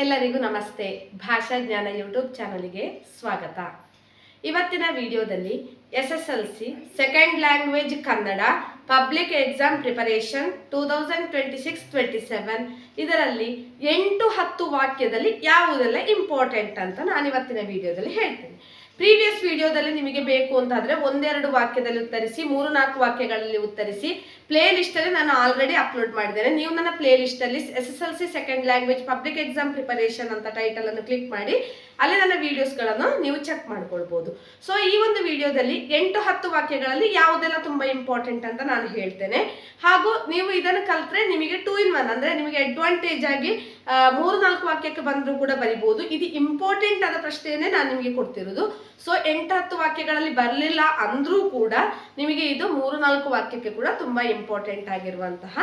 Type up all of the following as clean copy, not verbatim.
ಎಲ್ಲರಿಗೂ ನಮಸ್ತೆ. ಭಾಷಾ ಜ್ಞಾನ ಯೂಟ್ಯೂಬ್ ಚಾನಲ್ಗೆ ಸ್ವಾಗತ. ಇವತ್ತಿನ ವಿಡಿಯೋದಲ್ಲಿ SSLC second language Kannada public exam preparation 2026-27 ಇದರಲ್ಲಿ 8-10 ವಾಕ್ಯದಲ್ಲಿ ಯಾವುದೆಲ್ಲ ಇಂಪಾರ್ಟೆಂಟ್ ಅಂತ ನಾನು ಇವತ್ತಿನ ವಿಡಿಯೋದಲ್ಲಿ ಹೇಳ್ತೀನಿ. ಪ್ರೀವಿಯಸ್ ವಿಡಿಯೋದಲ್ಲಿ ನಿಮಗೆ ಬೇಕು ಅಂತಾದರೆ ಒಂದೆರಡು ವಾಕ್ಯದಲ್ಲಿ ಉತ್ತರಿಸಿ, 3-4 ವಾಕ್ಯಗಳಲ್ಲಿ ಉತ್ತರಿಸಿ ಪ್ಲೇ ಲಿಸ್ಟಲ್ಲಿ ನಾನು ಆಲ್ರೆಡಿ ಅಪ್ಲೋಡ್ ಮಾಡಿದ್ದೇನೆ. ನೀವು ನನ್ನ ಪ್ಲೇ ಲಿಸ್ಟಲ್ಲಿ SSLC second language public exam preparation ಅಂತ ಟೈಟಲನ್ನು ಕ್ಲಿಕ್ ಮಾಡಿ ಅಲ್ಲಿ ನನ್ನ ವಿಡಿಯೋಸ್ಗಳನ್ನು ನೀವು ಚೆಕ್ ಮಾಡ್ಕೊಳ್ಬೋದು. ಸೊ ಈ ಒಂದು ವಿಡಿಯೋದಲ್ಲಿ 8-10 ವಾಕ್ಯಗಳಲ್ಲಿ ಯಾವುದೆಲ್ಲ ತುಂಬ ಇಂಪಾರ್ಟೆಂಟ್ ಅಂತ ನಾನು ಹೇಳ್ತೇನೆ. ಹಾಗೂ ನೀವು ಇದನ್ನು ಕಲಿತ್ರೆ ನಿಮಗೆ 2 in 1 ಅಂದರೆ ನಿಮಗೆ ಅಡ್ವಾಂಟೇಜ್ ಆಗಿ 3-4 ವಾಕ್ಯಕ್ಕೆ ಬಂದರೂ ಕೂಡ ಬರಿಬೋದು. ಇದು ಇಂಪಾರ್ಟೆಂಟ್ ಆದ ಪ್ರಶ್ನೆಯನ್ನೇ ನಾನು ನಿಮಗೆ ಕೊಡ್ತಿರೋದು. ಸೊ 8-10 ವಾಕ್ಯಗಳಲ್ಲಿ ಬರಲಿಲ್ಲ ಅಂದರೂ ಕೂಡ ನಿಮಗೆ ಇದು 3-4 ವಾಕ್ಯಕ್ಕೆ ಕೂಡ ತುಂಬ ಇಂಪಾರ್ಟೆಂಟ್ ಆಗಿರುವಂತಹ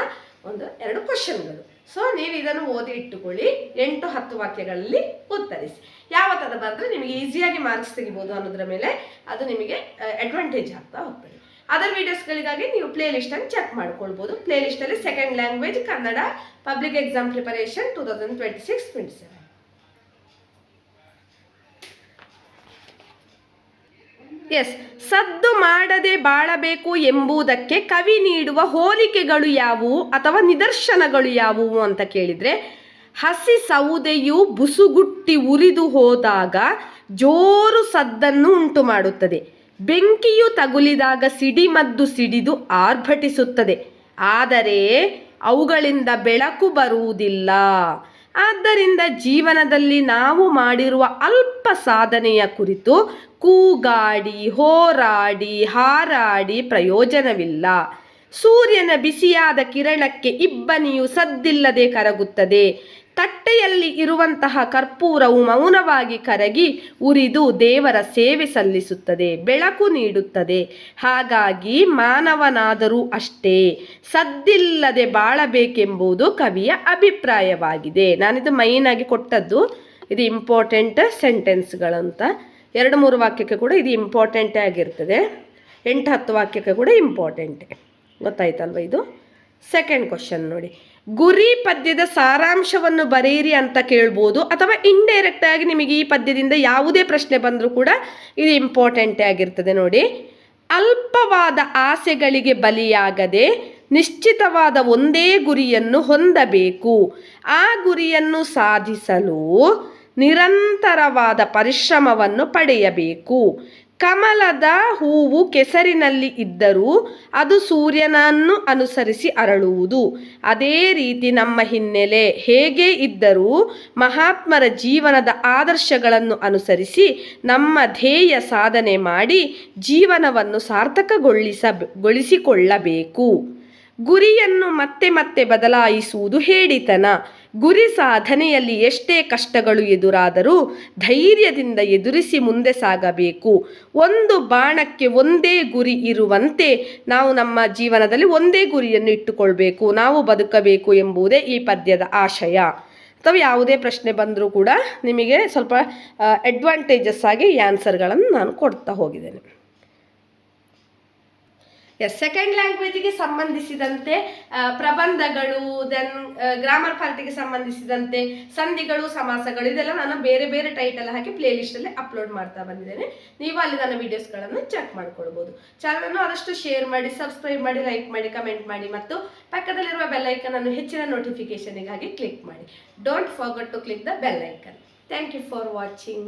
1-2 ಕ್ವಶನ್ಗಳು. ಸೊ ನೀವು ಇದನ್ನು ಓದಿ ಇಟ್ಟುಕೊಳ್ಳಿ. 8-10 ವಾಕ್ಯಗಳಲ್ಲಿ ಉತ್ತರಿಸಿ. ಯಾವ ಥರ ಬರೆದ್ರೆ ನಿಮಗೆ ಈಸಿಯಾಗಿ ಮಾರ್ಕ್ಸ್ ತೆಗಿಬೋದು ಅನ್ನೋದ್ರ ಮೇಲೆ ಅದು ನಿಮಗೆ ಅಡ್ವಾಂಟೇಜ್ ಆಗ್ತಾ ಹೋಗ್ತದೆ. ಅದರ್ ವಿಡಿಯೋಸ್ಗಳಿಗಾಗಿ ನೀವು ಪ್ಲೇ ಲಿಸ್ಟನ್ನು ಚೆಕ್ ಮಾಡ್ಕೊಳ್ಬೋದು. ಪ್ಲೇ ಲಿಸ್ಟಲ್ಲಿ second language Kannada public exam preparation 2026-27. ಸದ್ದು ಮಾಡದೆ ಬಾಳಬೇಕು ಎಂಬುದಕ್ಕೆ ಕವಿ ನೀಡುವ ಹೋಲಿಕೆಗಳು ಯಾವುವು ಅಥವಾ ನಿದರ್ಶನಗಳು ಯಾವುವು ಅಂತ ಕೇಳಿದರೆ, ಹಸಿ ಸೌದೆಯು ಬುಸುಗುಟ್ಟಿ ಉರಿದು ಹೋದಾಗ ಜೋರು ಸದ್ದನ್ನು ಉಂಟು ಮಾಡುತ್ತದೆ. ಬೆಂಕಿಯು ತಗುಲಿದಾಗ ಸಿಡಿಮದ್ದು ಸಿಡಿದು ಆರ್ಭಟಿಸುತ್ತದೆ, ಆದರೆ ಅವುಗಳಿಂದ ಬೆಳಕು ಬರುವುದಿಲ್ಲ. ಆದ್ದರಿಂದ ಜೀವನದಲ್ಲಿ ನಾವು ಮಾಡಿರುವ ಅಲ್ಪ ಸಾಧನೆಯ ಕುರಿತು ಕೂಗಾಡಿ ಹೋರಾಡಿ ಹಾರಾಡಿ ಪ್ರಯೋಜನವಿಲ್ಲ. ಸೂರ್ಯನ ಬಿಸಿಯಾದ ಕಿರಣಕ್ಕೆ ಇಬ್ಬನಿಯು ಸದ್ದಿಲ್ಲದೆ ಕರಗುತ್ತದೆ. ತಟ್ಟೆಯಲ್ಲಿ ಇರುವಂತಹ ಕರ್ಪೂರವು ಮೌನವಾಗಿ ಕರಗಿ ಉರಿದು ದೇವರ ಸೇವೆ ಸಲ್ಲಿಸುತ್ತದೆ, ಬೆಳಕು ನೀಡುತ್ತದೆ. ಹಾಗಾಗಿ ಮಾನವನಾದರೂ ಅಷ್ಟೇ ಸದ್ದಿಲ್ಲದೆ ಬಾಳಬೇಕೆಂಬುದು ಕವಿಯ ಅಭಿಪ್ರಾಯವಾಗಿದೆ. ನಾನಿದು ಮೈನ್ ಆಗಿ ಕೊಟ್ಟದ್ದು, ಇದು ಇಂಪಾರ್ಟೆಂಟ್ ಸೆಂಟೆನ್ಸ್ಗಳಂತ. 2-3 ವಾಕ್ಯಕ್ಕೆ ಕೂಡ ಇದು ಇಂಪಾರ್ಟೆಂಟೇ ಆಗಿರ್ತದೆ. 8-10 ವಾಕ್ಯಕ್ಕೆ ಕೂಡ ಇಂಪಾರ್ಟೆಂಟೇ. ಗೊತ್ತಾಯ್ತಲ್ವ? ಇದು ಸೆಕೆಂಡ್ ಕ್ವಶನ್ ನೋಡಿ. ಗುರಿ ಪದ್ಯದ ಸಾರಾಂಶವನ್ನು ಬರೆಯಿರಿ ಅಂತ ಕೇಳ್ಬೋದು, ಅಥವಾ ಇಂಡೈರೆಕ್ಟ್ ಆಗಿ ನಿಮಗೆ ಈ ಪದ್ಯದಿಂದ ಯಾವುದೇ ಪ್ರಶ್ನೆ ಬಂದರೂ ಕೂಡ ಇದು ಇಂಪಾರ್ಟೆಂಟೇ ಆಗಿರ್ತದೆ. ನೋಡಿ, ಅಲ್ಪವಾದ ಆಸೆಗಳಿಗೆ ಬಲಿಯಾಗದೆ ನಿಶ್ಚಿತವಾದ ಒಂದೇ ಗುರಿಯನ್ನು ಹೊಂದಬೇಕು. ಆ ಗುರಿಯನ್ನು ಸಾಧಿಸಲು ನಿರಂತರವಾದ ಪರಿಶ್ರಮವನ್ನು ಪಡೆಯಬೇಕು. ಕಮಲದ ಹೂವು ಕೆಸರಿನಲ್ಲಿ ಇದ್ದರೂ ಅದು ಸೂರ್ಯನನ್ನು ಅನುಸರಿಸಿ ಅರಳುವುದು. ಅದೇ ರೀತಿ ನಮ್ಮ ಹಿನ್ನೆಲೆ ಹೇಗೆ ಇದ್ದರೂ ಮಹಾತ್ಮರ ಜೀವನದ ಆದರ್ಶಗಳನ್ನು ಅನುಸರಿಸಿ ನಮ್ಮ ಧ್ಯೇಯ ಸಾಧನೆ ಮಾಡಿ ಜೀವನವನ್ನು ಸಾರ್ಥಕಗೊಳಿಸಿಕೊಳ್ಳಬೇಕು. ಗುರಿಯನ್ನು ಮತ್ತೆ ಮತ್ತೆ ಬದಲಾಯಿಸುವುದು ಹೇಡಿತನ. ಗುರಿ ಸಾಧನೆಯಲ್ಲಿ ಎಷ್ಟೇ ಕಷ್ಟಗಳು ಎದುರಾದರೂ ಧೈರ್ಯದಿಂದ ಎದುರಿಸಿ ಮುಂದೆ ಸಾಗಬೇಕು. ಒಂದು ಬಾಣಕ್ಕೆ ಒಂದೇ ಗುರಿ ಇರುವಂತೆ ನಾವು ನಮ್ಮ ಜೀವನದಲ್ಲಿ ಒಂದೇ ಗುರಿಯನ್ನು ಇಟ್ಟುಕೊಳ್ಬೇಕು, ನಾವು ಬದುಕಬೇಕು ಎಂಬುದೇ ಈ ಪದ್ಯದ ಆಶಯ. ಅಥವಾ ಯಾವುದೇ ಪ್ರಶ್ನೆ ಬಂದರೂ ಕೂಡ ನಿಮಗೆ ಸ್ವಲ್ಪ ಅಡ್ವಾಂಟೇಜಸ್ ಆಗಿ ಈ ಆನ್ಸರ್ಗಳನ್ನು ನಾನು ಕೊಡ್ತಾ ಹೋಗಿದ್ದೇನೆ. ಸೆಕೆಂಡ್ ಲ್ಯಾಂಗ್ವೇಜಿಗೆ ಸಂಬಂಧಿಸಿದಂತೆ ಪ್ರಬಂಧಗಳು, ದೆನ್ ಗ್ರಾಮರ್ ಪಾರ್ಟಿಗೆ ಸಂಬಂಧಿಸಿದಂತೆ ಸಂಧಿಗಳು, ಸಮಾಸಗಳು, ಇದೆಲ್ಲ ನಾನು ಬೇರೆ ಬೇರೆ ಟೈಟಲ್ ಹಾಕಿ ಪ್ಲೇ ಲಿಸ್ಟಲ್ಲಿ ಅಪ್ಲೋಡ್ ಮಾಡ್ತಾ ಬಂದಿದ್ದೇನೆ. ನೀವು ಅಲ್ಲಿ ನನ್ನ ವೀಡಿಯೋಸ್ಗಳನ್ನು ಚೆಕ್ ಮಾಡ್ಕೊಳ್ಬೋದು. ಚಾನಲನ್ನು ಆದಷ್ಟು ಶೇರ್ ಮಾಡಿ, ಸಬ್ಸ್ಕ್ರೈಬ್ ಮಾಡಿ, ಲೈಕ್ ಮಾಡಿ, ಕಮೆಂಟ್ ಮಾಡಿ ಮತ್ತು ಪಕ್ಕದಲ್ಲಿರುವ ಬೆಲ್ ಐಕನ್ ಅನ್ನು ಹೆಚ್ಚಿನ ನೋಟಿಫಿಕೇಶನ್ಗಾಗಿ ಕ್ಲಿಕ್ ಮಾಡಿ. Don't forget to click the bell icon. Thank you for watching.